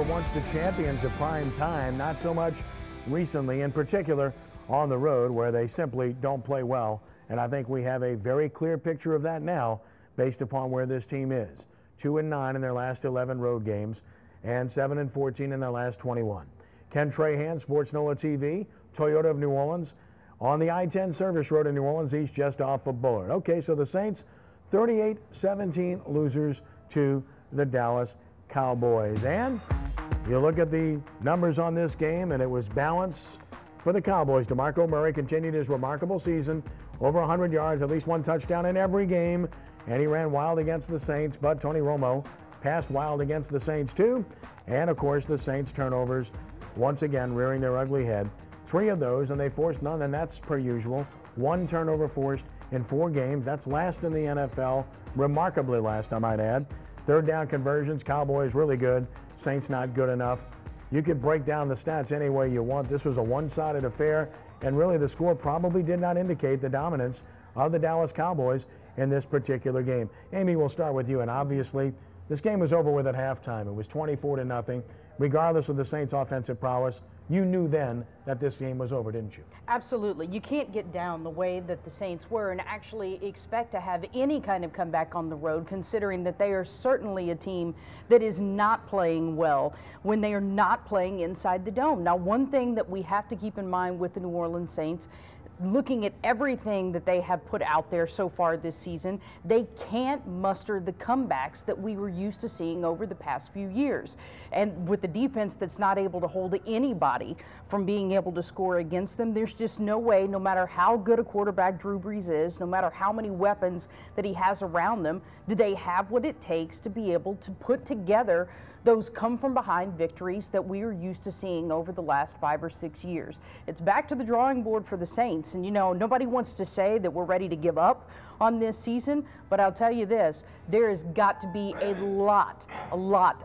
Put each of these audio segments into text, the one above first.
once the champions of prime time, not so much recently, in particular on the road where they simply don't play well. And I think we have a very clear picture of that now based upon where this team is. 2-9 in their last 11 road games and 7-14 in their last 21. Ken Trahan, Sports NOLA TV, Toyota of New Orleans, on the I-10 service road in New Orleans East, just off of Bullard. Okay, so the Saints 38-17 losers to the Dallas Cowboys. And you look at the numbers on this game, and it was balance for the Cowboys. DeMarco Murray continued his remarkable season, over 100 yards, at least one touchdown in every game, and he ran wild against the Saints, but Tony Romo passed wild against the Saints too. And of course the Saints turnovers once again rearing their ugly head. 3 of those, and they forced none, and that's per usual. 1 turnover forced in 4 games. That's last in the NFL, remarkably last, I might add. 3rd down conversions, Cowboys really good, Saints not good enough. You could break down the stats any way you want. This was a one-sided affair, and really the score probably did not indicate the dominance of the Dallas Cowboys in this particular game. Amy, we'll start with you, and obviously this game was over with at halftime. It was 24-0. Regardless of the Saints' offensive prowess, you knew then that this game was over, didn't you? Absolutely. You can't get down the way that the Saints were and actually expect to have any kind of comeback on the road, considering that they are certainly a team that is not playing well when they are not playing inside the dome. Now, one thing that we have to keep in mind with the New Orleans Saints, looking at everything that they have put out there so far this season, they can't muster the comebacks that we were used to seeing over the past few years. And with the defense that's not able to hold anybody from being able to score against them, there's just no way, no matter how good a quarterback Drew Brees is, no matter how many weapons that he has around them, do they have what it takes to be able to put together those come-from-behind victories that we are used to seeing over the last 5 or 6 years. It's back to the drawing board for the Saints, and you know, nobody wants to say that we're ready to give up on this season, but I'll tell you this, there has got to be a lot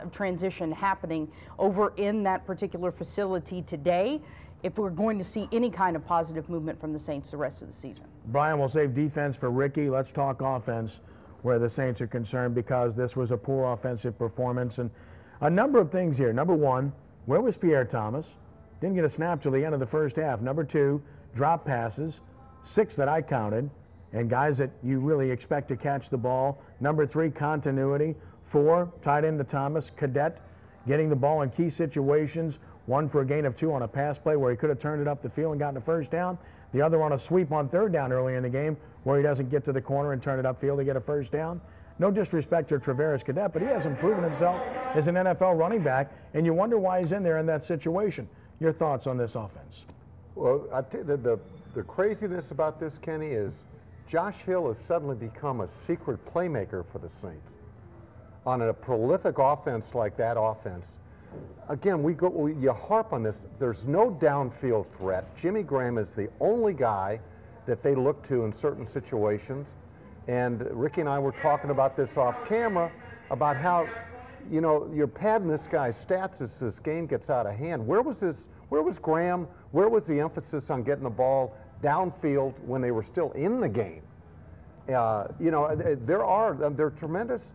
of transition happening over in that particular facility today if we're going to see any kind of positive movement from the Saints the rest of the season. Brian, we'll save defense for Ricky. Let's talk offense where the Saints are concerned, because this was a poor offensive performance. And a number of things here. Number 1, where was Pierre Thomas? Didn't get a snap till the end of the first half. Number 2, drop passes, 6 that I counted, and guys that you really expect to catch the ball. Number 3, continuity. 4, tight end to Thomas. Cadet getting the ball in key situations. 1 for a gain of 2 on a pass play where he could have turned it up the field and gotten a first down. The other on a sweep on 3rd down early in the game where he doesn't get to the corner and turn it upfield to get a first down. No disrespect to Travaris Cadet, but he hasn't proven himself as an NFL running back, and you wonder why he's in there in that situation. Your thoughts on this offense? Well, the craziness about this, Kenny, is Josh Hill has suddenly become a secret playmaker for the Saints. On a prolific offense like that offense, again, you harp on this. There's no downfield threat. Jimmy Graham is the only guy that they look to in certain situations. And Ricky and I were talking about this off camera, about how, you know, you're padding this guy's stats as this game gets out of hand. Where was Graham? Where was the emphasis on getting the ball downfield when they were still in the game? You know, they're tremendous.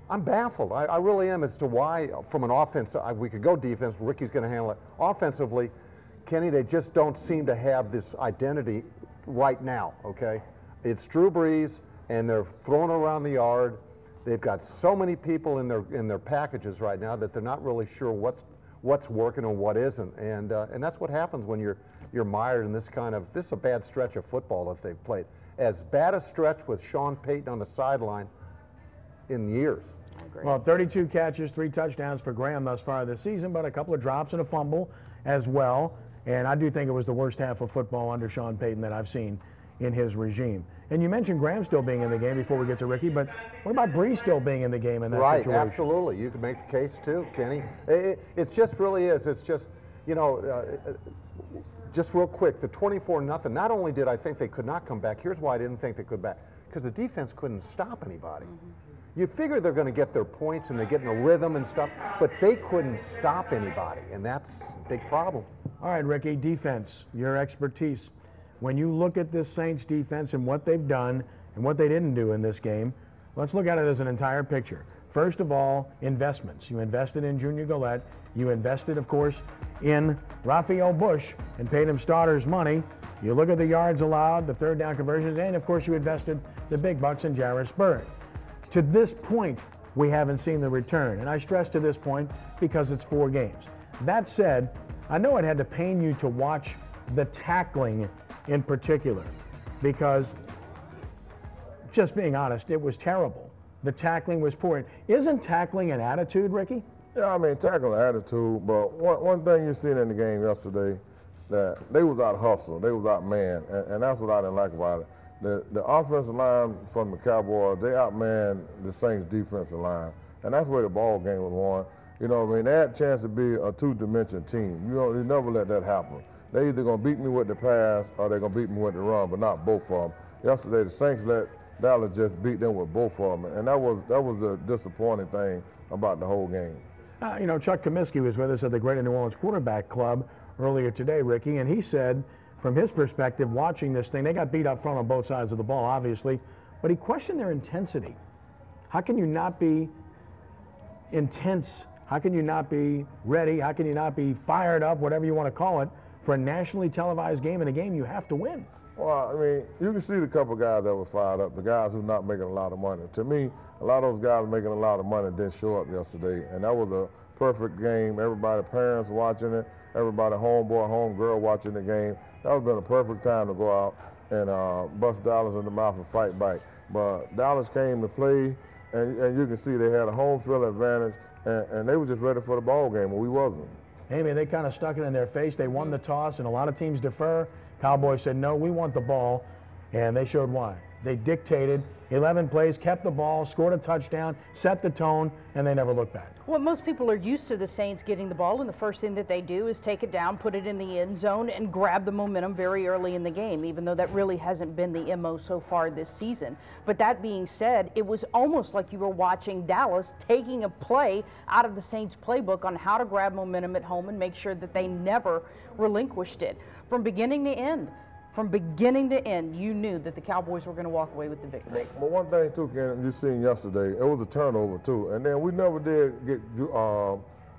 I'm baffled. I really am as to why, from an offense, we could go defense, Ricky's going to handle it. Offensively, Kenny, they just don't seem to have this identity right now, okay? It's Drew Brees, and they're throwing around the yard. They've got so many people in their packages right now that they're not really sure what's working and what isn't. And that's what happens when you're mired in this is a bad stretch of football that they've played. As bad a stretch with Sean Payton on the sideline in years. Well, 32 catches, 3 touchdowns for Graham thus far this season, but a couple of drops and a fumble as well. And I do think it was the worst half of football under Sean Payton that I've seen in his regime. And you mentioned Graham still being in the game before we get to Ricky, but what about Brees still being in the game in that situation? Right, absolutely. You can make the case too, Kenny. It just really is. It's just, you know, just real quick, the 24-0, not only did I think they could not come back, here's why I didn't think they could back, because the defense couldn't stop anybody. You figure they're going to get their points and they get in a rhythm and stuff, but they couldn't stop anybody, and that's a big problem. All right, Ricky, defense, your expertise. When you look at this Saints defense and what they've done and what they didn't do in this game, Let's look at it as an entire picture. First of all, investments. You invested in Junior Galette. You invested, of course, in Raphael Bush and paid him starters money. You look at the yards allowed, the third down conversions, and of course you invested the big bucks in Jairus Byrd. To this point, we haven't seen the return, and I stress to this point because it's 4 games. That said, I know it had to pain you to watch the tackling in particular, because just being honest, it was terrible. The tackling was poor. Isn't tackling an attitude, Ricky? Yeah, I mean, tackling attitude, but one thing you seen in the game yesterday, that they was out hustle, they was out man, and that's what I didn't like about it. The offensive line from the Cowboys, they outmanned the Saints defensive line, and that's where the ball game was won. You know what I mean? They had a chance to be a two-dimension team. You never let that happen. They either gonna beat me with the pass or they're gonna beat me with the run, but not both of them. Yesterday, the Saints let Dallas just beat them with both of them, and that was the disappointing thing about the whole game. You know, Chuck Comiskey was with us at the Greater New Orleans Quarterback Club earlier today, Ricky, and he said, from his perspective, watching this thing, they got beat up front on both sides of the ball, obviously, but he questioned their intensity. How can you not be intense? How can you not be ready? How can you not be fired up, whatever you want to call it, for a nationally televised game and a game you have to win? Well, I mean, you can see the couple guys that were fired up, the guys who not making a lot of money. To me, a lot of those guys making a lot of money didn't show up yesterday, and that was a perfect game. Everybody, parents watching it, everybody, homeboy, homegirl watching the game. That would have been a perfect time to go out and bust Dallas in the mouth and fight back. But Dallas came to play, and you can see they had a home field advantage, and they were just ready for the ball game, and we wasn't. Amy, they kind of stuck it in their face. They won the toss, and a lot of teams defer. Cowboys said, no, we want the ball, and they showed why. They dictated 11 plays, kept the ball, scored a touchdown, set the tone, and they never looked back. Well, most people are used to the Saints getting the ball, and the first thing that they do is take it down, put it in the end zone, and grab the momentum very early in the game, even though that really hasn't been the MO so far this season. But that being said, it was almost like you were watching Dallas taking a play out of the Saints playbook on how to grab momentum at home and make sure that they never relinquished it. From beginning to end, you knew that the Cowboys were going to walk away with the victory. But one thing, too, Ken, you seen yesterday, it was a turnover, too. And then we never did get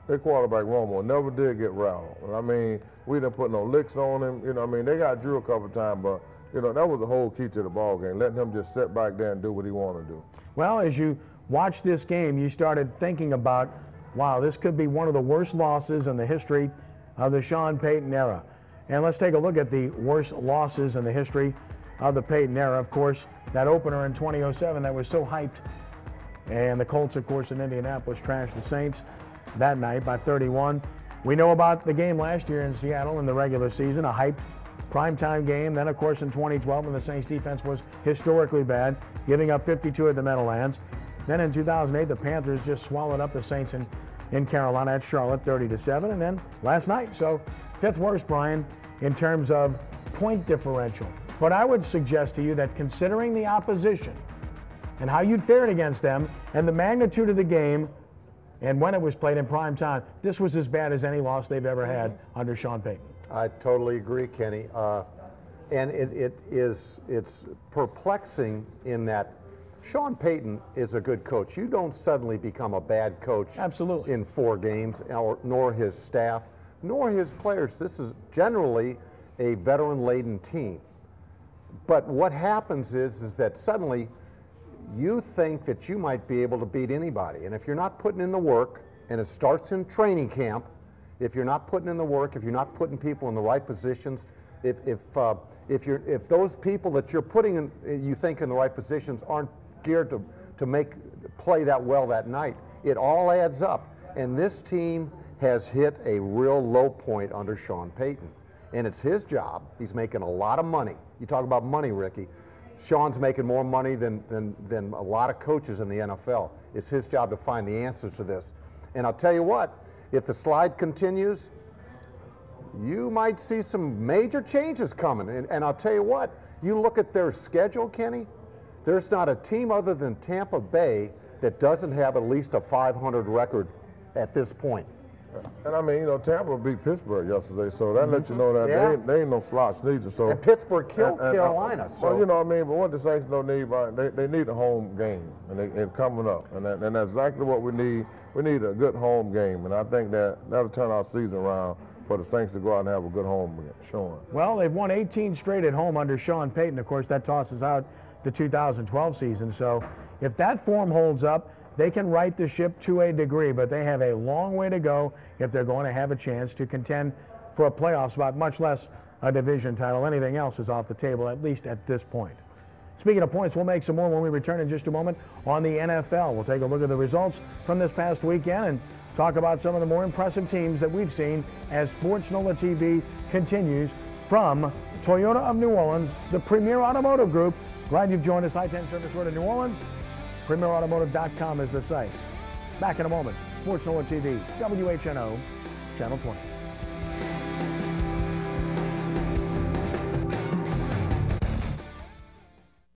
their quarterback, Romo, never did get rattled. I mean, we didn't put no licks on him. You know, I mean, they got Drew a couple times, but, you know, that was the whole key to the ball game, letting him just sit back there and do what he wanted to do. Well, as you watched this game, you started thinking about, wow, this could be one of the worst losses in the history of the Sean Payton era. And let's take a look at the worst losses in the history of the Payton era. Of course, that opener in 2007 that was so hyped. And the Colts, of course, in Indianapolis trashed the Saints that night by 31. We know about the game last year in Seattle in the regular season, a hyped primetime game. Then, of course, in 2012 when the Saints defense was historically bad, giving up 52 at the Meadowlands. Then in 2008, the Panthers just swallowed up the Saints in Carolina at Charlotte 30-7. And then last night, so fifth worst, Brian, in terms of point differential. But I would suggest to you that considering the opposition and how you'd fared against them and the magnitude of the game and when it was played in prime time, this was as bad as any loss they've ever had under Sean Payton. I totally agree, Kenny. And it's perplexing in that Sean Payton is a good coach. You don't suddenly become a bad coach Absolutely. in 4 games, nor his staff, nor his players. This is generally a veteran-laden team. But what happens is that suddenly you think that you might be able to beat anybody. And if you're not putting in the work, and it starts in training camp, if you're not putting in the work, if you're not putting people in the right positions, if those people that you're putting in, you think in the right positions aren't geared to play that well that night, it all adds up. And this team has hit a real low point under Sean Payton. And it's his job. He's making a lot of money. You talk about money, Ricky. Sean's making more money than a lot of coaches in the NFL. It's his job to find the answers to this. And I'll tell you what, if the slide continues, you might see some major changes coming. And I'll tell you what, you look at their schedule, Kenny, there's not a team other than Tampa Bay that doesn't have at least a 500 record at this point. And I mean, you know, Tampa beat Pittsburgh yesterday, so that lets you know that they ain't no slouch neither. So and Pittsburgh killed Carolina. So well, you know what I mean. But what the Saints don't need, they need a home game, and coming up, and that's exactly what we need. We need a good home game, and I think that'll turn our season around for the Saints to go out and have a good home showing. Well, they've won 18 straight at home under Sean Payton. Of course, that tosses out the 2012 season. So if that form holds up, they can right the ship to a degree, but they have a long way to go if they're going to have a chance to contend for a playoff spot, much less a division title. Anything else is off the table, at least at this point. Speaking of points, we'll make some more when we return in just a moment on the NFL. We'll take a look at the results from this past weekend and talk about some of the more impressive teams that we've seen as Sports NOLA TV continues from Toyota of New Orleans, the premier automotive group. Glad you've joined us. I-10 Service Road in New Orleans. PremierAutomotive.com is the site. Back in a moment. Sports NOLA TV, WHNO, Channel 20.